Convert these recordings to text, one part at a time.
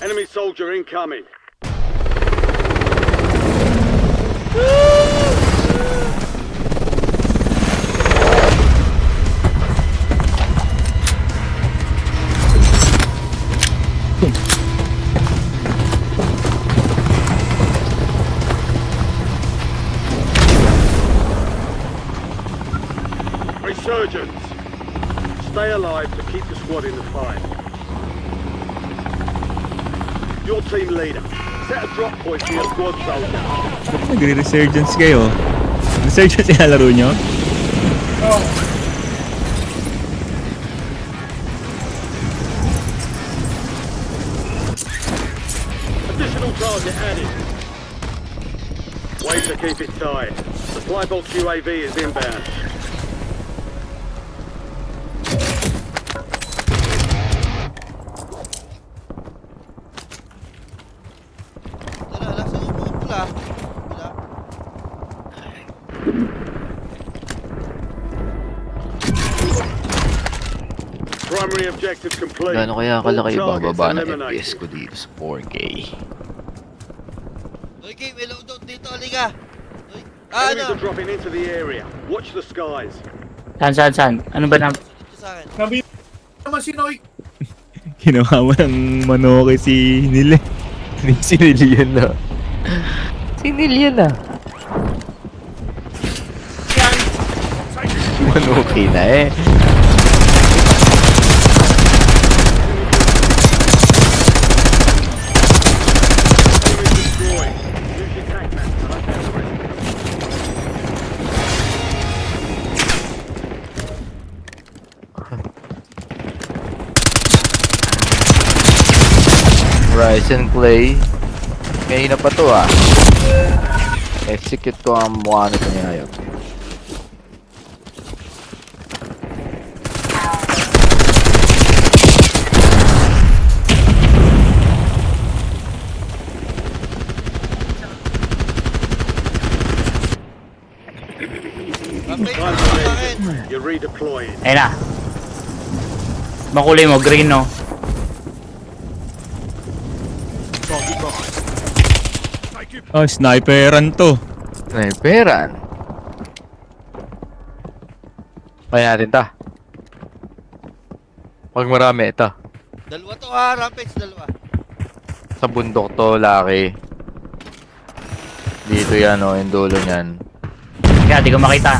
Enemy soldier incoming. Resurgence. Stay alive to keep the squad in the fight. Your team leader. Set a drop point for your squad soldier. Nagre-resurgence kayo. Resurgence ilalaro nyo? Additional target added. Way to keep it tight. Supply box UAV is inbound. Primary objective complete. Gano'n kaya kalaki All targets ibababa ng eliminated. FPS ko dito sa 4K? Okay, may loadout dito, halika. Uy, Enemies ano? are dropping into the area. Watch the skies. Saan? Ano ba na? Dito sa akin. Naman si Noy. Ginawa mo ng manoke si Nile. Sinilian na. Sinilian na. Manuki na eh. Enemy destroyed. Use your tac map to hunt down the rest. Rise and play. Ngayon na pa to ah. Execute ko ang mukha nito ni Hayop. Rampage, Time dito for sa akin. exit. You're redeploying. Ayun na. Makulay mo, green no. Oh, sniperan to. Sniperan. Kaya natin ta. Pag marami ito. Dalawa to ha, Rampage, dalawa. Sa bundok to, laki. Dito yan o, yung dulo niyan. Kaya di ko makita.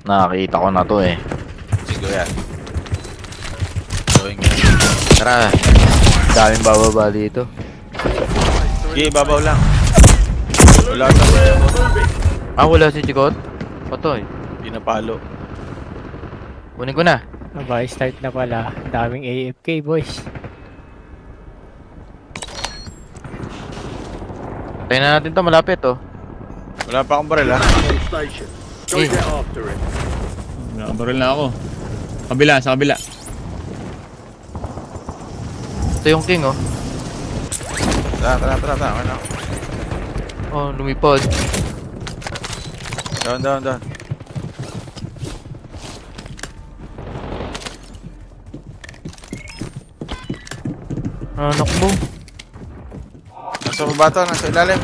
Nakakita ko na to eh. Sige yan. Gawin yan. Tara. Daming bababa dito. Sige, babaw lang. Wala sa Ah, wala si Chikot? Patoy. pinapalo. Kunin ko na. Aba, start na pala. Daming AFK, boys. Tayo na natin to, malapit oh. Wala pa akong baril ha. On station. Go Eh. get after it. Nakabaril na ako. Sa kabila. Ito yung king oh. Tara. Ano? Oh, lumipad. Down. Anak mo. Nasa baba to, nasa ilalim.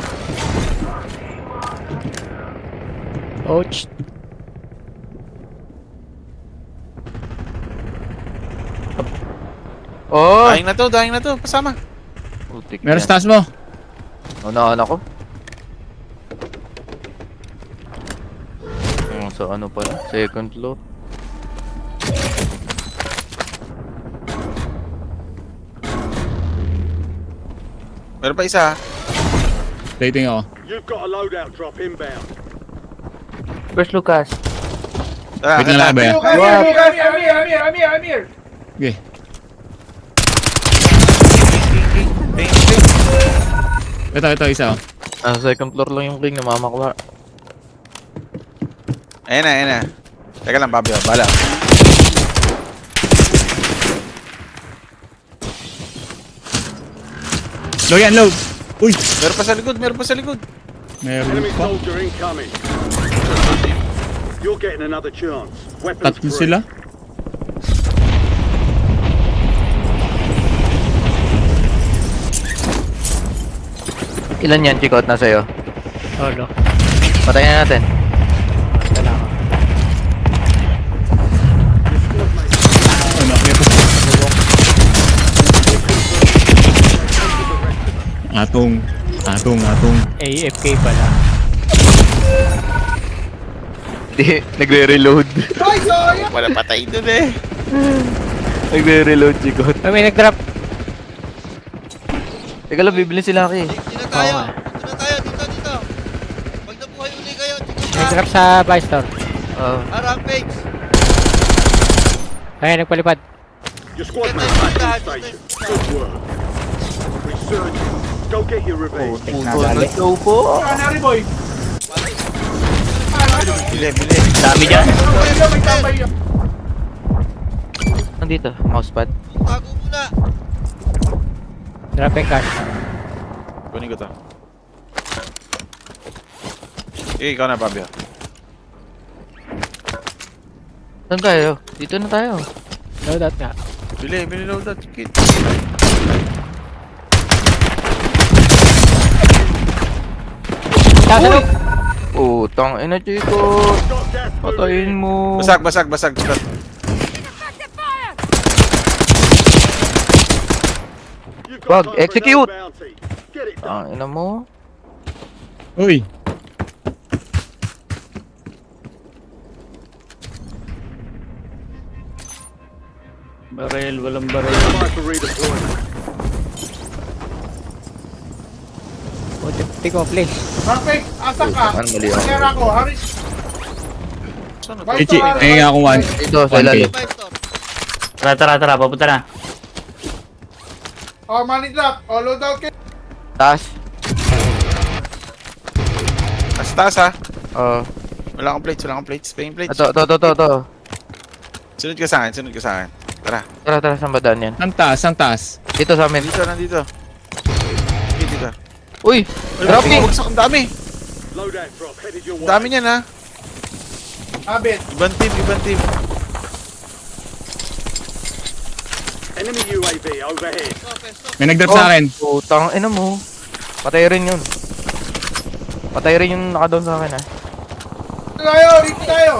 Ouch. Oh! Daing na to, pasama. Putik Meron yan. sa taas mo. Una ko. Sa ano pala? Second floor. Meron pa isa ha. Dating ako. You've got a loadout drop inbound. Where's Lucas? Tara, Wait na lang ba yan? I'm here. Okay. Ito, isa oh. Second floor lang yung king na mamakla. Ayan na. Teka lang, Fabio. Bala. Low yan, low. Uy! Meron pa sa likod. Meron Enemy pa. soldier incoming. You're getting another chance. Weapons Tatlo free. sila. Ilan yan, Chikot, na sa'yo? Solo. Patayin na natin. Wala ka. Ano, ito. Atong. AFK pala. Hindi, nagre-reload. Ay, sayang! Wala patay dun eh. Nagre-reload, Chikot. Ay, may nag-drop. Teka lang, bibili si Lucky. Dito na tayo. Oo nga. Dito na tayo. Dito. Pag nabuhay uli kayo, dito May na. drop sa buy store. Oh. Rampage. Ay, nagpalipad. Your squad Get mates this back to back, the get station. this Good work. Resurgence. Go get your revenge. Puto nadali. na show po. Canary boy! Bili. Dami dyan. May tambay yun. Nandito, mousepad. Tago muna. Drop yung cash. Kunin ko to. Ikaw na, Fabio. Saan tayo? Dito na tayo. Loadout nga. Bili load that kit. Sa loob! Putang ina, Chikot. Got gas Patayin mo. Basag. You've Wag, got time for execute. another bounty. Get it done. Ang ina mo. Uy! Barel, walang barel. Time for redeployment. Take off, please. Perfect! Asak ka! Ano mali ako? Kaya ako, Haris! Echi, ay ako one. Dito, sa ilalim. Five store. Tara, papunta na. Oh, money drop! Oh, loadout kit! Taas. Taas ha. Oh. Wala akong plates. Paying plates. Ito. Sunod ka sa akin. Tara. Tara, saan ba daan yan? Ang taas. Dito sa amin. Nandito. Dito. Uy! Dropping! Bumagsak, ang dami. Loadout drop headed your Ang way. dami niyan ha. Abit! Ibang team. Enemy UAV overhead. Stop. May nag-drop sa akin. Putang ina mo. Patay rin yun. Patay rin yung nakadown sa akin ha. Dito tayo!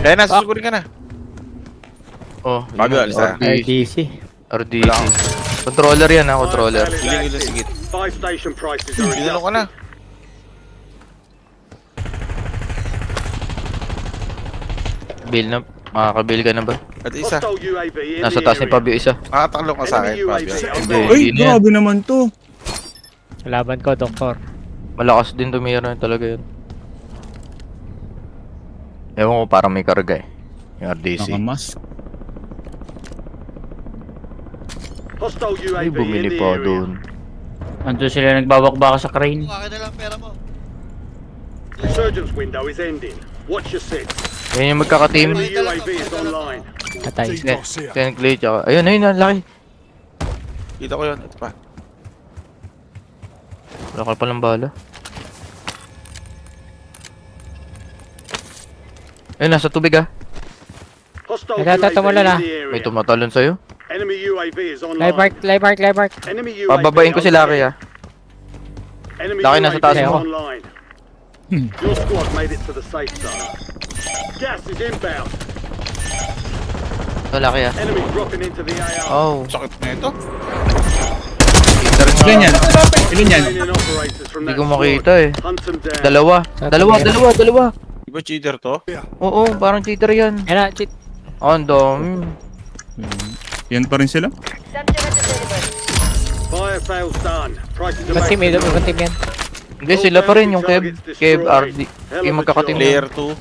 Kaya na, susugurin ka na. Oh, Fabio, alis na. RDC. RDC. Controller yan ha, controller. Hiling ko sige. Buy station prices are Binalo ko na. Bill na. Makakabill ka na ba? At isa. Hostile UAV in Nasa the taas ni area. Fabio isa. Makataklo ka sa akin, Fabio. Hindi, Uy, hindi na yan. grabe naman to. Laban ko, doktor. Malakas din tumira talaga yun. Ewan ko, parang may karga eh. Yung RDC. Nakamas. Hostile Ay, UAV in bumili the pa area. doon. Andun sila nagbabakbaka sa crane. Akin na lang pera mo. Resurgence window is ending. Watch your six. Yan yung magkaka-team. Enemy UAV is online. Patay. Ten Clay tsaka. Ayun, laki. Kita ko yun. Ito pa. Wala ka palang bala. Ayun, nasa tubig ah. Hostile Nagtatamala UAV na. in the area. May tumatalon sa'yo. Enemy UAV is online. Live mark. Enemy UAV Pababain ko si Lucky ah. Enemy Lucky nasa UAV taas is mo. online. Your squad made it to the safe zone. Gas is inbound. Ito, Lucky ah. Enemy dropping into the AR. Oh, Sakit na ito. kita rin Ilan yan? nga. Ilan yan? Remaining operators from Hindi that ko squad. makita eh. Hunt them down. Dalawa. Di ba cheater to? Oo, parang cheater yan. Yan na, cheat. Oh, ang dami. Yan pa rin sila. Fire fails done. Prices are Ibang team, maximum. ibang team yan. Hindi, sila pa rin yung Kev RD. Yung magkakating. Player 2.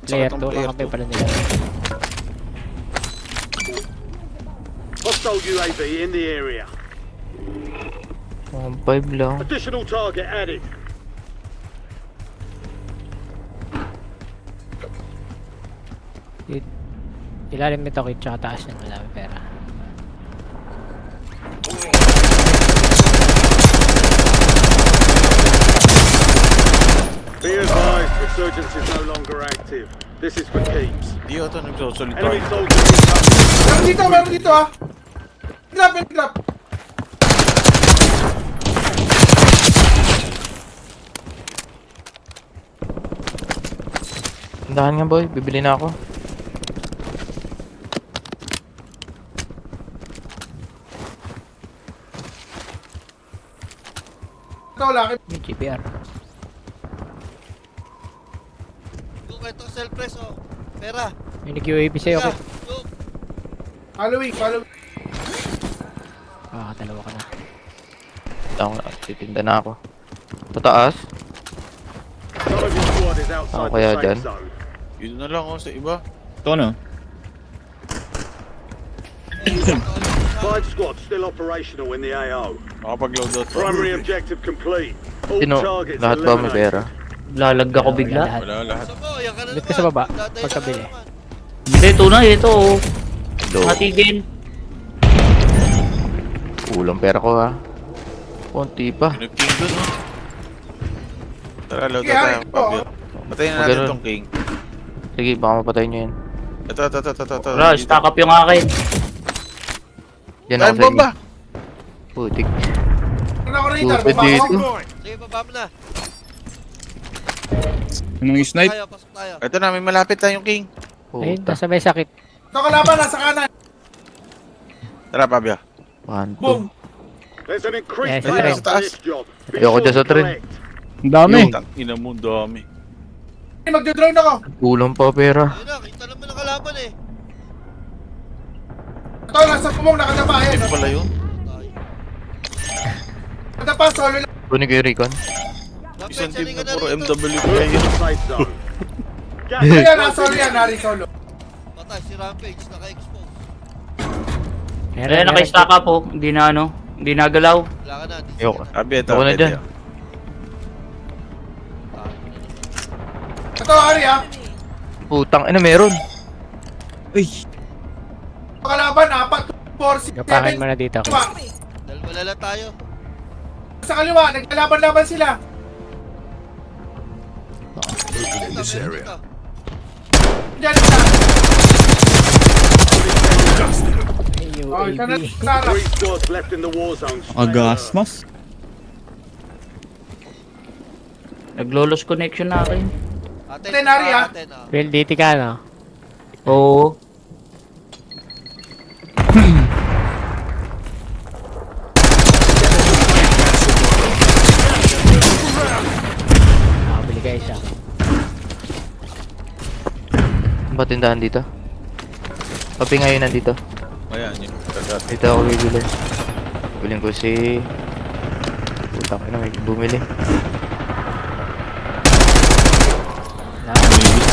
Player Sakit ng 2, player kakampi 2. pala nila. Hostile UAV in the area. 5 lang. Additional target added. Ilalim nito kit tsaka taas yan, madami pera. Be advised, Resurgence is no longer active. This is for keeps. Di ito nagsusulit Enemy tayo. soldiers incoming. Meron dito ah. Drop. Tindahan nga boy, bibili na ako. Ito, laki. Yung GPR. Yung ito, self-press, oh. Pera. May nag-UAV sa'yo, Pera. okay? Yung. Following. Dalawa ka na. Ako na, titinda na ako. Tataas? Some of your squad is outside Ako kaya the dyan? safe zone. Yun na lang ako sa iba. Ito ano? 5 squads still operational in the AO. Makapag-load out pa. Primary objective complete. All Sino? targets Lahat ba may pera? eliminated. Lalag ako bigla. Lahat. Wala lahat. Gusto mo, yan ka na Ulit ka sa baba, Daday pagkabili. ka na naman. Hindi, tunay. Ito, oh. Low. Matigil. Kulang pera ko ha. Konti pa. Pinag-king dun, no? Tara, load out Kaya, tayo. ito, Pablo. Patayin na natin Ganun. tong king. Sige, baka mapatay nyo yan. Ito. Bro, stock up yung akin. Yan ako Time sa bomb inyo. ba? Putik. Ano ako rito? Stupid dito. Sige, baba mo na. Anong snipe? Pasok tayo. Ito na, may malapit tayong king. Ayun, Puta. nasa may sakit. Ito kalaban, nasa kanan. Tara, Pablo. One, two. Boom. There's an increased Yes, payout sir. for this job. Be Ayoko sure dyan sa to train. collect. Ang dami. Ina mo, dami. Magdodrone ako. Kulang pa pera. Ayun na, kita naman ang kalaban eh. Ito, nasa pumong, nakadapa. Ayan, Ito pala yun. nakadapa, solo lang. Kunin ko yung recon. Isang team na ka puro rito. MW Move kaya to yun. the safe zone. Gas Ayan, is solo yan, Harry, solo. Patay, si Rampage, naka-expose. Eh, naka-stock up, oh. Hindi na, ano. Hindi nagalaw. Wala ka na. di Ayoko. sige na. Abi, ito. Ako na pwede dyan. yan. Ito, Harry ah. Putang ina, meron. Uy. Ito kalaban, 4, 4, 6, Gapahin 7. mo na dito, okay? Kaliwa. Dalawa na lang tayo. Sa kaliwa, naglalaban-laban sila. Dito, meron dito. Diyan na. Ay, Oh, ito na, UAV. sa harap. 3 squads left in the war zone. Stay Agas alert. mas. Naglolos connection na akin. Aten, Tenari, ah. aten, ah. Well, DT ka, no? Oo. Nakabili kayo siya. Ba't tindahan dito? Papi ngayon nandito. Ayan, yun. Kagat. Dito ako bibili. Biling ko si... Putang ina, may bumili.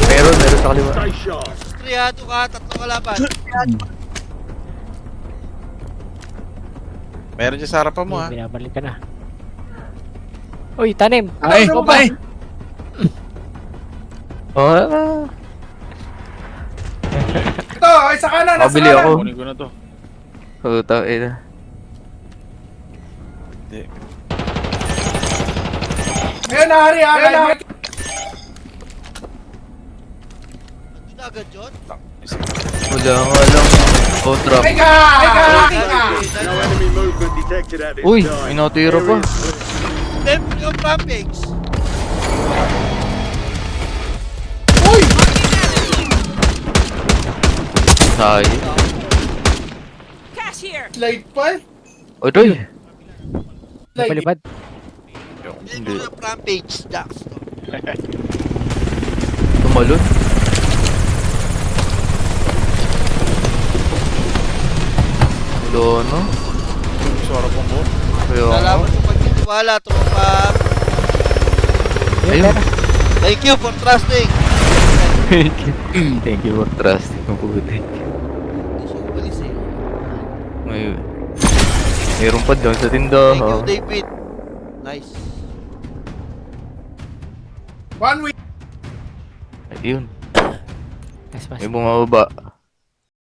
Meron sa kaliwa. Stay sharp. Triado ka, tatlong kalaban. Meron dyan sa harapan mo, ha? Binabalik ka na. Uy, tanim! Ay, Ano ba? ay. Oh, Ito, ay sa kanan, nasa Pabili kanan. ako. Kunin ko na to. putang ina. Hindi. Ayun na, Harry ah. Ayun na, Harry. Nandun na agad yun. Wala nga lang. Contract. Ay ka! Ay ka! Ay ka! No enemy movement detected at this Uy, time. minotiro pa. Then, yung Rampage. Uy! Sayang. Cash here. Slide pa eh. Oy, Troy. Slide. Napalipad. Hindi. Yung Rampage, Jax. Tumalon. Wala no? Sa harapan mo. Kaya nga. Lalaman yung pagtitiwala, tropa. Ayun. Thank you for trusting. Thank you for trusting mo po. Hindi siya umalis eh. May... Mayroon pa doon sa Thank you, tindahan. David. Nice. 1 week. Ayun. Mas mas. May bumababa.